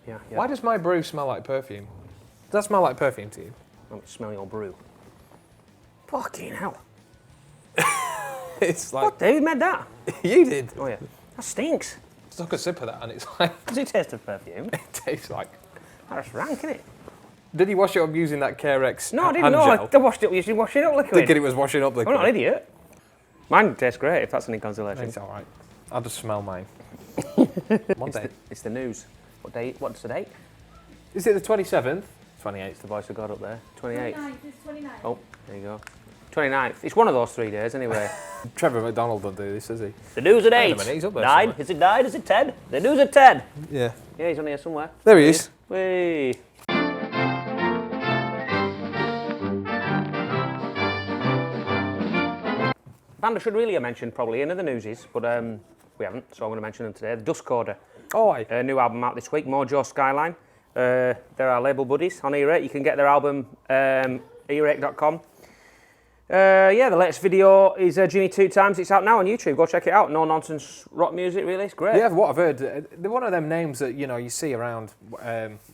Yeah. Why does my brew smell like perfume? Does that smell like perfume to you? Let me smell your brew. Fucking hell. It's like... What, David made that? You did. Oh, yeah. That stinks. Took a sip of that and it's like... Does it taste of perfume? It tastes like... That's rank, isn't it? Did you wash it up using that Carex No, I didn't hand know. gel? I washed it using washing up liquid. Thinking it was washing up liquid. I'm not an idiot. Mine tastes great, if that's any consolation. It's all right. I'll just smell mine. One day. It's the news. What's the date? Is it the 27th? 28th, the voice of God up there. 28th. 29th, it's 29th. Oh, there you go. 29th. It's one of those 3 days anyway. Trevor McDonald don't do this, does he? The news at 8. Wait a minute, he's up there 9. somewhere. Is it 9? Is it 10? The news at 10. Yeah. Yeah, he's on here somewhere. There he is. Whee. Band I should really have mentioned probably in the newsies, but we haven't, so I'm going to mention them today. The Dust Coda. Oh, aye. A new album out this week, Mojo Skyline. They're our label buddies on Earache. You can get their album earache.com. The latest video is Jimmy Two Times. It's out now on YouTube. Go check it out. No nonsense rock music, really. It's great. Yeah, what I've heard, they're one of them names that you see around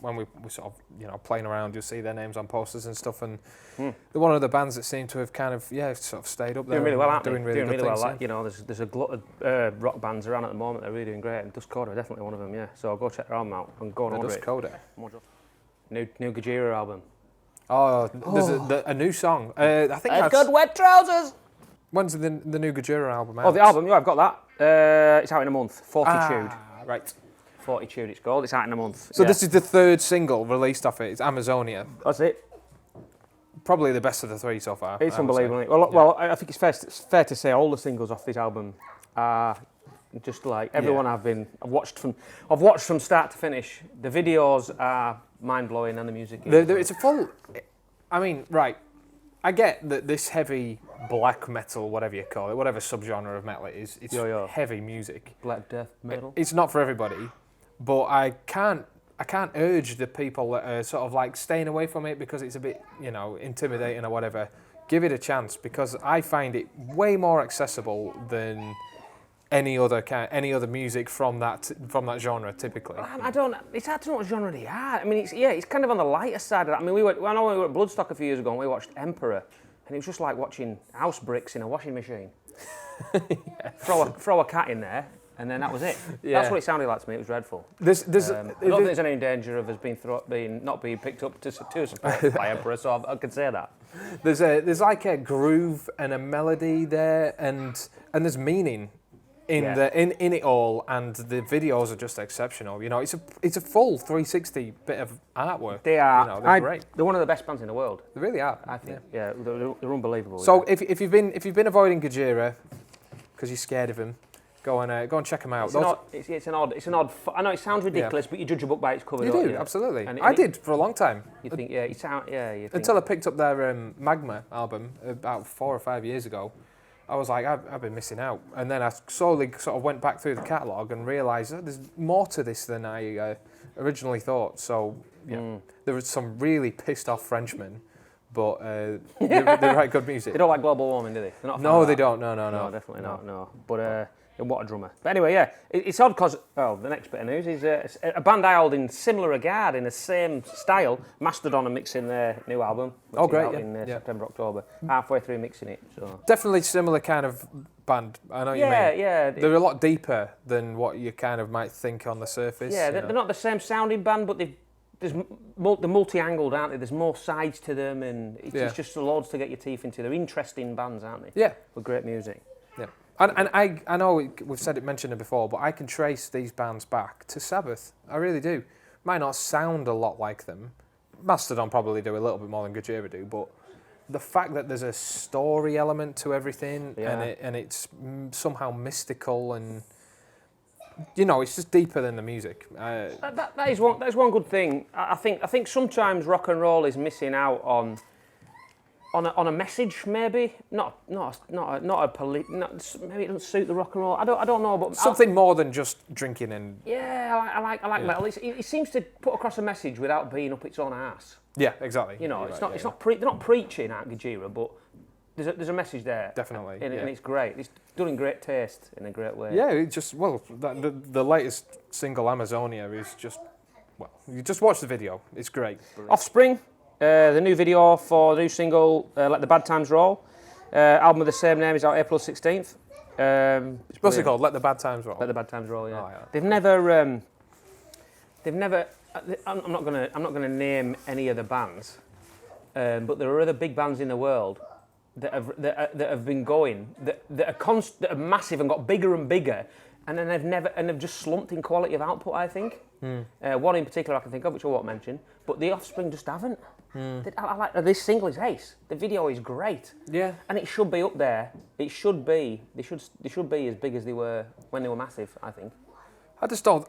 when we sort of playing around. You'll see their names on posters and stuff, and they're one of the bands that seem to have kind of sort of stayed up there. Doing really well, aren't they? Doing really good well. things, Like, there's a glut of rock bands around at the moment. They're really doing great. And Dust Coda are definitely one of them. Yeah. So go check their album out and go and order Dust it. Coda. New Gojira album. Oh, there's a new song. I think I've that's... got wet trousers. When's the new Gojira album out? Oh, the album. Yeah, I've got that. It's out in a month. Fortitude. Right. Fortitude. It's called. It's out in a month. So this is the third single released off it. It's Amazonia. That's it. Probably the best of the three so far. It's I would unbelievable. say. Well, I think it's fair to say all the singles off this album are just like everyone I've watched from start to finish. The videos are mind blowing and the music. It's a full. I mean, right. I get that this heavy black metal, whatever you call it, whatever subgenre of metal it is, it's heavy music. Black death metal. It's not for everybody, but I can't urge the people that are sort of like staying away from it because it's a bit, intimidating or whatever. Give it a chance because I find it way more accessible than any other music from that genre typically. It's hard to know what genre they are. I mean, it's kind of on the lighter side of that. I mean, I know we were at Bloodstock a few years ago and we watched Emperor, and it was just like watching house bricks in a washing machine. Throw a cat in there, and then that was it. Yeah. That's what it sounded like to me. It was dreadful. I don't think there's any danger of us not being picked up to support by Emperor, so I could say that. There's like a groove and a melody there, and there's meaning in it all, and the videos are just exceptional. It's a full 360 bit of artwork. They are. They're great. They're one of the best bands in the world. They really are. I think. Yeah, they're unbelievable. So if you've been avoiding Gojira because you're scared of him, go and check them out. It's an odd. I know it sounds ridiculous, but you judge a book by its cover. You don't do, absolutely. And I did for a long time. You think, you think. Until I picked up their Magma album about 4 or 5 years ago. I was like, I've been missing out. And then I slowly sort of went back through the catalogue and realised there's more to this than I originally thought. So, there was some really pissed off Frenchmen, but they write good music. They don't like global warming, do they? They're not a fan No, of they that. don't. No. No, definitely not, no. But what a drummer. But anyway, it's odd because, the next bit of news is a band I hold in similar regard, in the same style. Mastodon are mixing their new album. Oh, great, out in September, October. Halfway through mixing it. So. Definitely similar kind of band. I know what you mean. Yeah. They're a lot deeper than what you kind of might think on the surface. Yeah, they're not the same sounding band, but they're multi-angled, aren't they? There's more sides to them, and it's just loads to get your teeth into. They're interesting bands, aren't they? Yeah. With great music. Yeah. And I know we've mentioned it before, but I can trace these bands back to Sabbath. I really do. Might not sound a lot like them. Mastodon probably do a little bit more than Gojira do, but the fact that there's a story element to everything, and it's somehow mystical, and it's just deeper than the music. That is one good thing. I think sometimes rock and roll is missing out on a message, maybe maybe it doesn't suit the rock and roll. I don't know, but something more than just drinking and. Yeah, I like metal. It seems to put across a message without being up its own arse. Yeah, exactly. They're not preaching at Gojira, but there's a message there. Definitely, and it's great. It's done in great taste in a great way. Yeah, the latest single Amazonia is just well, you just watch the video. It's great. Offspring, the new video for the new single, Let the Bad Times Roll. Album of the same name is out April 16th. What's it called? Let the Bad Times Roll. Let the Bad Times Roll. Yeah. Oh, yeah. They've never. I'm not gonna name any of the bands, but there are other big bands in the world that have been going that are massive and got bigger and bigger, and then they've just slumped in quality of output. I think one in particular I can think of, which I won't mention, but the Offspring just haven't. I like this single is ace. The video is great. Yeah, and it should be up there. It should be. They should be as big as they were when they were massive. I think. I just don't.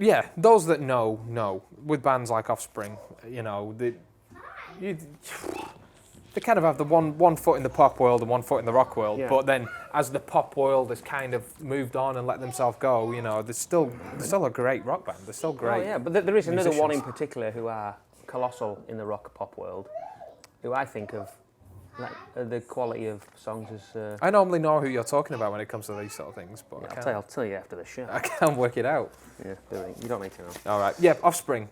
Yeah, those that know. With bands like Offspring, you know, they kind of have the one foot in the pop world and one foot in the rock world. Yeah. But then, as the pop world has kind of moved on and let themselves go, you know, they're still a great rock band. They're still great. Oh yeah, but there is another one in musicians. particular who are colossal in the rock pop world, who I think of like the quality of songs is. I normally know who you're talking about when it comes to these sort of things, but Yeah, I'll tell you after the show. I can't work it out. Yeah, really. You don't need to know. All right. Yeah, Offspring.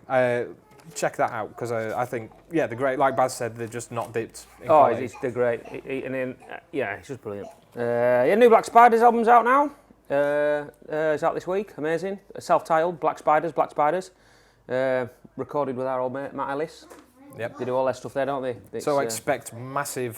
Check that out because I think they're great. Like Baz said, they're just not dipped. In quality. They're great. And then it's just brilliant. New Black Spiders album's out now. It's out this week. Amazing. Self-titled Black Spiders. Recorded with our old mate Matt Ellis. Yep. They do all their stuff there, don't they? So expect massive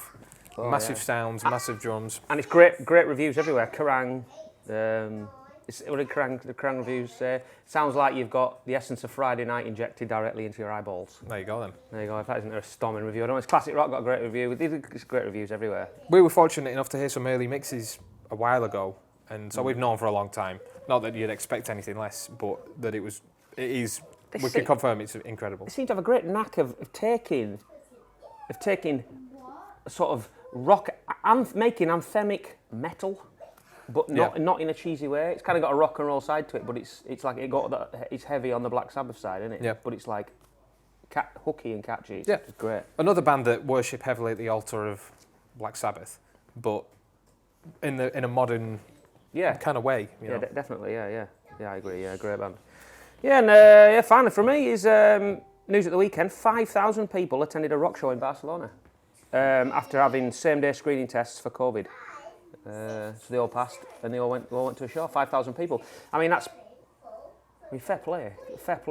sounds, massive drums, and it's great reviews everywhere. Kerrang, what did the Kerrang reviews say? Sounds like you've got the essence of Friday Night injected directly into your eyeballs. There you go then. There you go. If that isn't a storming review, I don't know. It's Classic Rock got a great review. It's great reviews everywhere. We were fortunate enough to hear some early mixes a while ago, and so we've known for a long time. Not that you'd expect anything less, but that it is. We can confirm it's incredible. They seem to have a great knack of taking a sort of rock and making anthemic metal, but not in a cheesy way. It's kind of got a rock and roll side to it, but it's like it's heavy on the Black Sabbath side, isn't it? Yeah. But it's like hooky and catchy. Yeah. It's great. Another band that worship heavily at the altar of Black Sabbath, but in a modern kind of way. You know? Definitely. Yeah, I agree. Yeah, great band. Yeah, and finally for me is news at the weekend. 5,000 people attended a rock show in Barcelona after having same-day screening tests for COVID. So they all passed and they all went to a show. 5,000 people. I mean, fair play.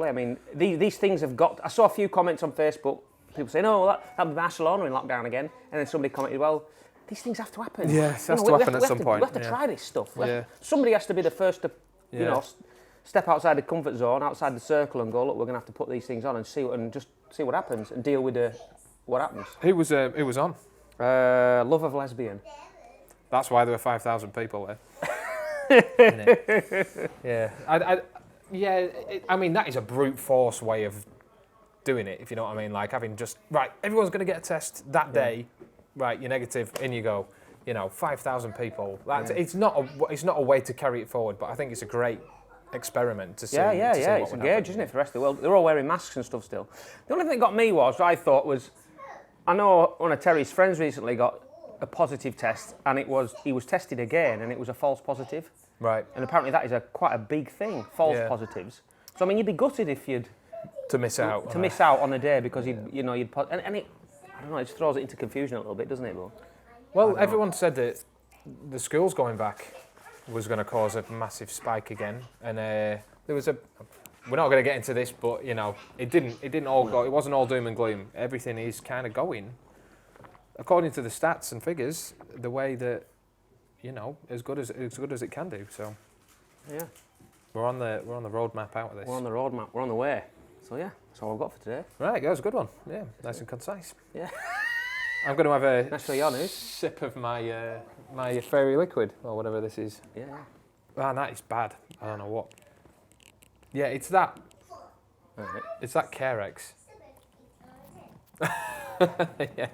I mean, these things have got. I saw a few comments on Facebook. People saying, "Oh, that'll be Barcelona in lockdown again," and then somebody commented, "Well, these things have to happen. Yeah, it has to happen at some point. We have to try this stuff. Somebody has to be the first to, step outside the comfort zone, outside the circle, and go, look, we're going to have to put these things on and just see what happens and deal with what happens." Who was on? Love of Lesbian. That's why there were 5,000 people there. Yeah. I mean, that is a brute force way of doing it, if you know what I mean. Like having just, right, everyone's going to get a test that day. Right, you're negative, in you go. 5,000 people. It's not a way to carry it forward, but I think it's a great experiment to see. It's engaged, isn't it, for the rest of the world? They're all wearing masks and stuff still. The only thing that got me I know one of Terry's friends recently got a positive test, and he was tested again, and it was a false positive. Right. And apparently that is quite a big thing, false positives. So I mean, you'd be gutted if you'd miss out on a day because and it, I don't know, it just throws it into confusion a little bit, doesn't it? Well, everyone said that the schools going back was going to cause a massive spike again, and there was we're not going to get into this, but it didn't all go. It wasn't all doom and gloom. Everything is kind of going according to the stats and figures the way that as good as it can do. So yeah, we're on the roadmap out of this. We're on the roadmap. We're on the way. So yeah, that's all I've got for today. Right, that was a good one. Yeah, nice and concise. Yeah. I'm going to have a nice for your news. Sip of my my fairy liquid or whatever this is. Yeah. Man, that is bad. I don't know what. Yeah, it's that. Right. It's that Carex. Yeah.